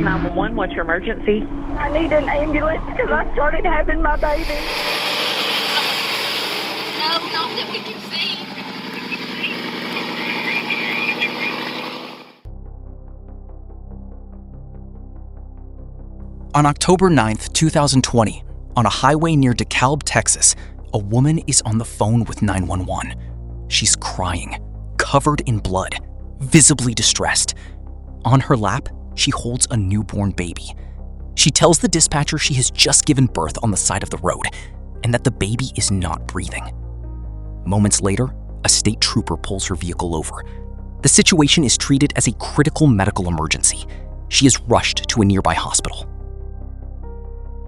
911. What's your emergency? I need an ambulance because I started having my baby. No, that we can see. On October 9th, 2020, on a highway near DeKalb, Texas, a woman is on the phone with 911. She's crying, covered in blood, visibly distressed. On her lap, she holds a newborn baby. She tells the dispatcher she has just given birth on the side of the road and that the baby is not breathing. Moments later, a state trooper pulls her vehicle over. The situation is treated as a critical medical emergency. She is rushed to a nearby hospital.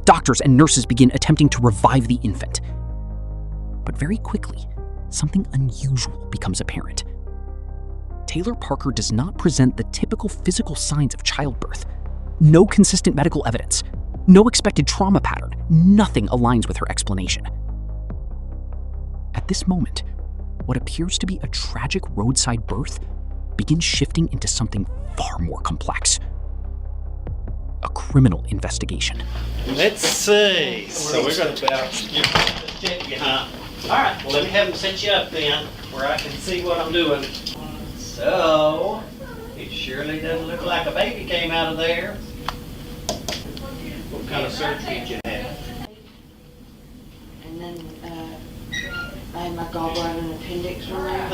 Doctors and nurses begin attempting to revive the infant. But very quickly, something unusual becomes apparent. Taylor Parker does not present the typical physical signs of childbirth. No consistent medical evidence, no expected trauma pattern, nothing aligns with her explanation. At this moment, what appears to be a tragic roadside birth begins shifting into something far more complex. A criminal investigation. Let's see. So we're going to check you, huh? All right. Well, let me have them set you up then, where I can see what I'm doing. So it surely doesn't look like a baby came out of there. What kind of surgery did you have? And then I had my gallbladder and appendix removed.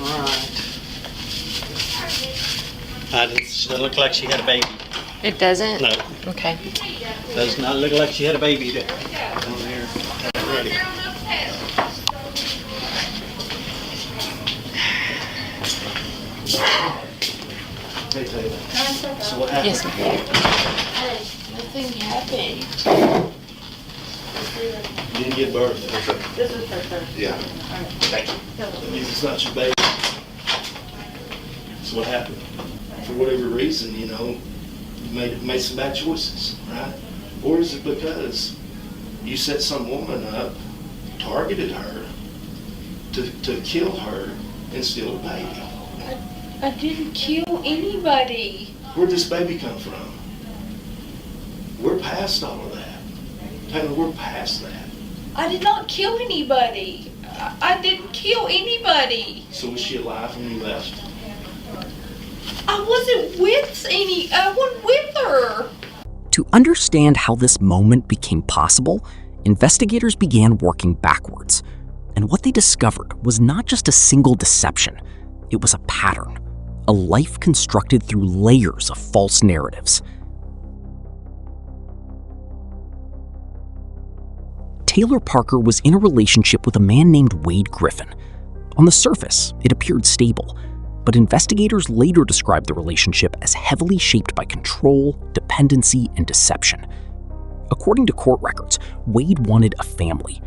All right. Doesn't look like she had a baby. It doesn't? No. Okay. Does not look like she had a baby there. On there. Ready. Hey, Taylor. So what happened? Yes, ma'am. Nothing happened. You didn't give birth. This is her first. Yeah. Thank you. That means it's not your baby. So what happened? For whatever reason, you made some bad choices, right? Or is it because you set some woman up, targeted her, to kill her and steal a baby? I didn't kill anybody. Where'd this baby come from? We're past all of that. Taylor, we're past that. I did not kill anybody. I didn't kill anybody. So was she alive when you left? I wasn't with her. To understand how this moment became possible, investigators began working backwards. And what they discovered was not just a single deception, it was a pattern, a life constructed through layers of false narratives. Taylor Parker was in a relationship with a man named Wade Griffin. On the surface, it appeared stable, but investigators later described the relationship as heavily shaped by control, dependency, and deception. According to court records, Wade wanted a family.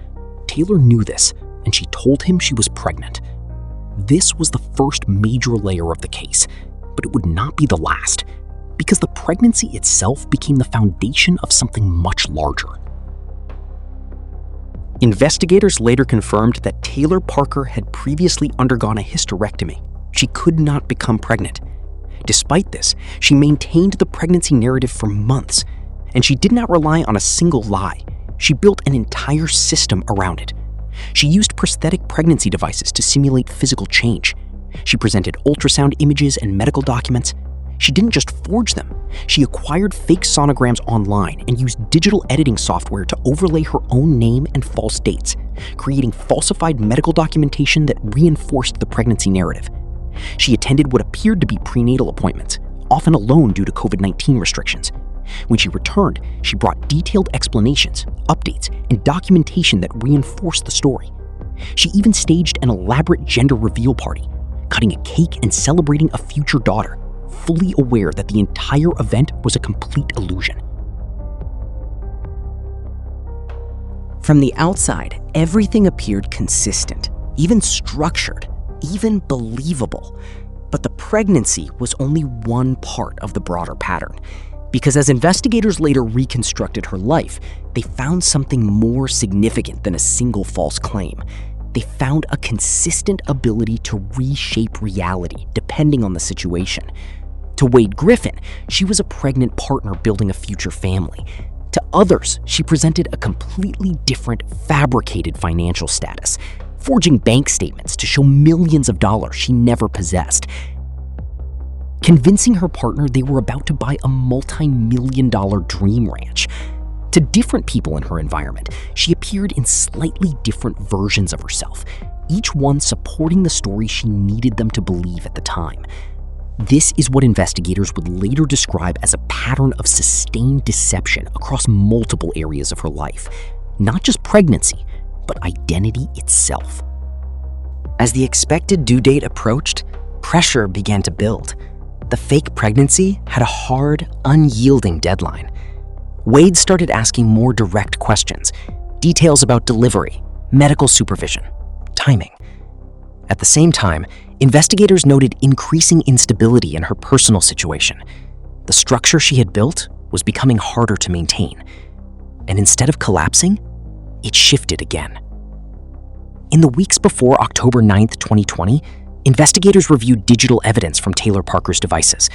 Taylor knew this, and she told him she was pregnant. This was the first major layer of the case, but it would not be the last, because the pregnancy itself became the foundation of something much larger. Investigators later confirmed that Taylor Parker had previously undergone a hysterectomy. She could not become pregnant. Despite this, she maintained the pregnancy narrative for months, and she did not rely on a single lie. She built an entire system around it. She used prosthetic pregnancy devices to simulate physical change. She presented ultrasound images and medical documents. She didn't just forge them. She acquired fake sonograms online and used digital editing software to overlay her own name and false dates, creating falsified medical documentation that reinforced the pregnancy narrative. She attended what appeared to be prenatal appointments, often alone due to COVID-19 restrictions. When she returned, she brought detailed explanations, updates, and documentation that reinforced the story. She even staged an elaborate gender reveal party, cutting a cake and celebrating a future daughter, fully aware that the entire event was a complete illusion. From the outside, everything appeared consistent, even structured, even believable. But the pregnancy was only one part of the broader pattern, because as investigators later reconstructed her life, they found something more significant than a single false claim. They found a consistent ability to reshape reality depending on the situation. To Wade Griffin, she was a pregnant partner building a future family. To others, she presented a completely different, fabricated financial status, forging bank statements to show millions of dollars she never possessed, convincing her partner they were about to buy a multi-million-dollar dream ranch. To different people in her environment, she appeared in slightly different versions of herself, each one supporting the story she needed them to believe at the time. This is what investigators would later describe as a pattern of sustained deception across multiple areas of her life, not just pregnancy, but identity itself. As the expected due date approached, pressure began to build. The fake pregnancy had a hard, unyielding deadline. Wade started asking more direct questions, details about delivery, medical supervision, timing. At the same time, investigators noted increasing instability in her personal situation. The structure she had built was becoming harder to maintain, and instead of collapsing, it shifted again. In the weeks before October 9, 2020, investigators reviewed digital evidence from Taylor Parker's devices.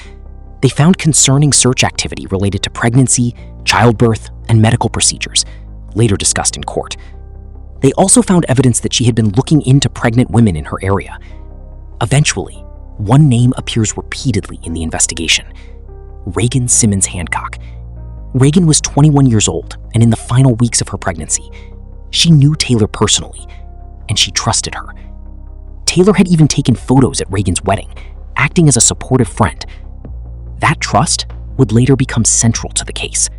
They found concerning search activity related to pregnancy, childbirth, and medical procedures, later discussed in court. They also found evidence that she had been looking into pregnant women in her area. Eventually, one name appears repeatedly in the investigation: Reagan Simmons Hancock. Reagan was 21 years old and in the final weeks of her pregnancy. She knew Taylor personally, and she trusted her. Taylor had even taken photos at Reagan's wedding, acting as a supportive friend. That trust would later become central to the case.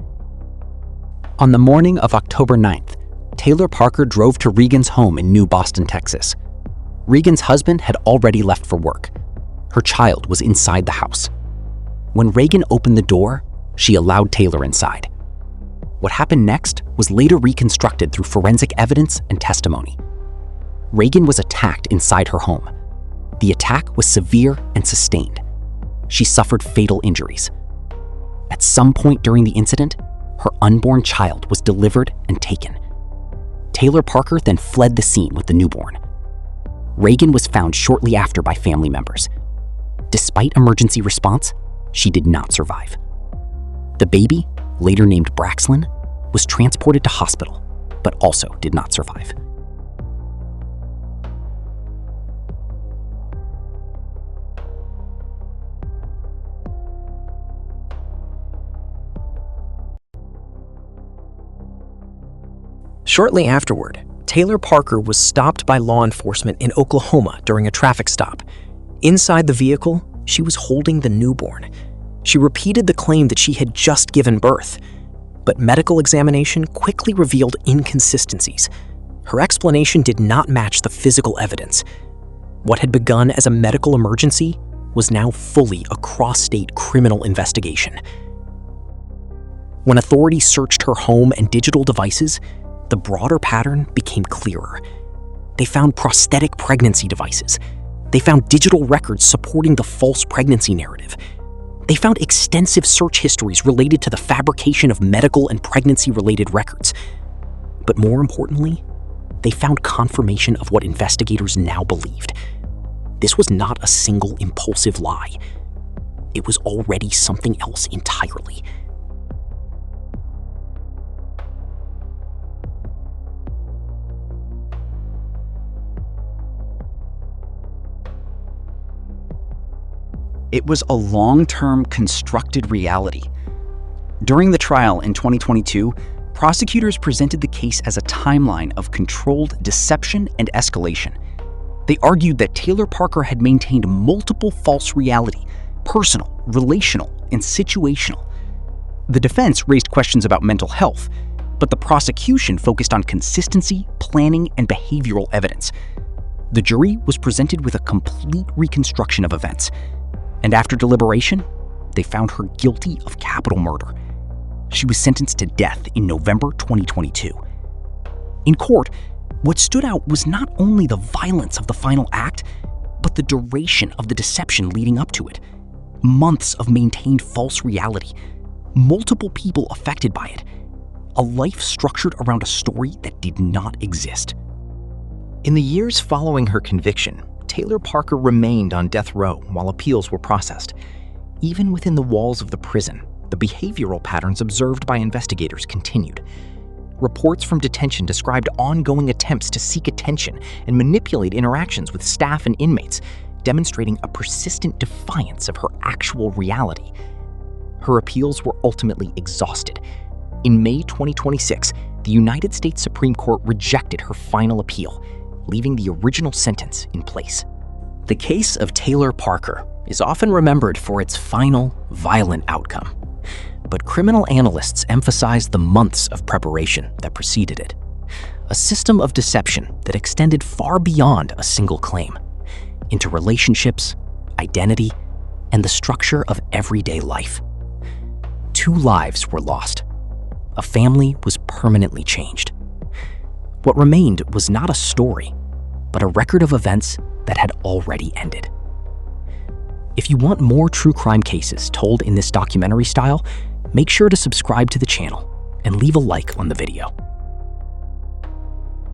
On the morning of October 9th, Taylor Parker drove to Regan's home in New Boston, Texas. Regan's husband had already left for work. Her child was inside the house. When Regan opened the door, she allowed Taylor inside. What happened next was later reconstructed through forensic evidence and testimony. Regan was attacked inside her home. The attack was severe and sustained. She suffered fatal injuries. At some point during the incident, her unborn child was delivered and taken. Taylor Parker then fled the scene with the newborn. Regan was found shortly after by family members. Despite emergency response, she did not survive. The baby, later named Braxlin, was transported to hospital, but also did not survive. Shortly afterward, Taylor Parker was stopped by law enforcement in Oklahoma during a traffic stop. Inside the vehicle, she was holding the newborn. She repeated the claim that she had just given birth, but medical examination quickly revealed inconsistencies. Her explanation did not match the physical evidence. What had begun as a medical emergency was now fully a cross-state criminal investigation. When authorities searched her home and digital devices, the broader pattern became clearer. They found prosthetic pregnancy devices. They found digital records supporting the false pregnancy narrative. They found extensive search histories related to the fabrication of medical and pregnancy-related records. But more importantly, they found confirmation of what investigators now believed. This was not a single impulsive lie. It was already something else entirely. It was a long-term constructed reality. During the trial in 2022, prosecutors presented the case as a timeline of controlled deception and escalation. They argued that Taylor Parker had maintained multiple false reality, personal, relational, and situational. The defense raised questions about mental health, but the prosecution focused on consistency, planning, and behavioral evidence. The jury was presented with a complete reconstruction of events. And after deliberation, they found her guilty of capital murder. She was sentenced to death in November 2022. In court, what stood out was not only the violence of the final act, but the duration of the deception leading up to it. Months of maintained false reality, multiple people affected by it, a life structured around a story that did not exist. In the years following her conviction, Taylor Parker remained on death row while appeals were processed. even within the walls of the prison, the behavioral patterns observed by investigators continued. Reports from detention described ongoing attempts to seek attention and manipulate interactions with staff and inmates, demonstrating a persistent defiance of her actual reality. Her appeals were ultimately exhausted. In May 2026, the United States Supreme Court rejected her final appeal, leaving the original sentence in place. The case of Taylor Parker is often remembered for its final, violent outcome. But criminal analysts emphasize the months of preparation that preceded it. A system of deception that extended far beyond a single claim, into relationships, identity, and the structure of everyday life. 2 lives were lost. A family was permanently changed. What remained was not a story, but a record of events that had already ended. If you want more true crime cases told in this documentary style, make sure to subscribe to the channel and leave a like on the video.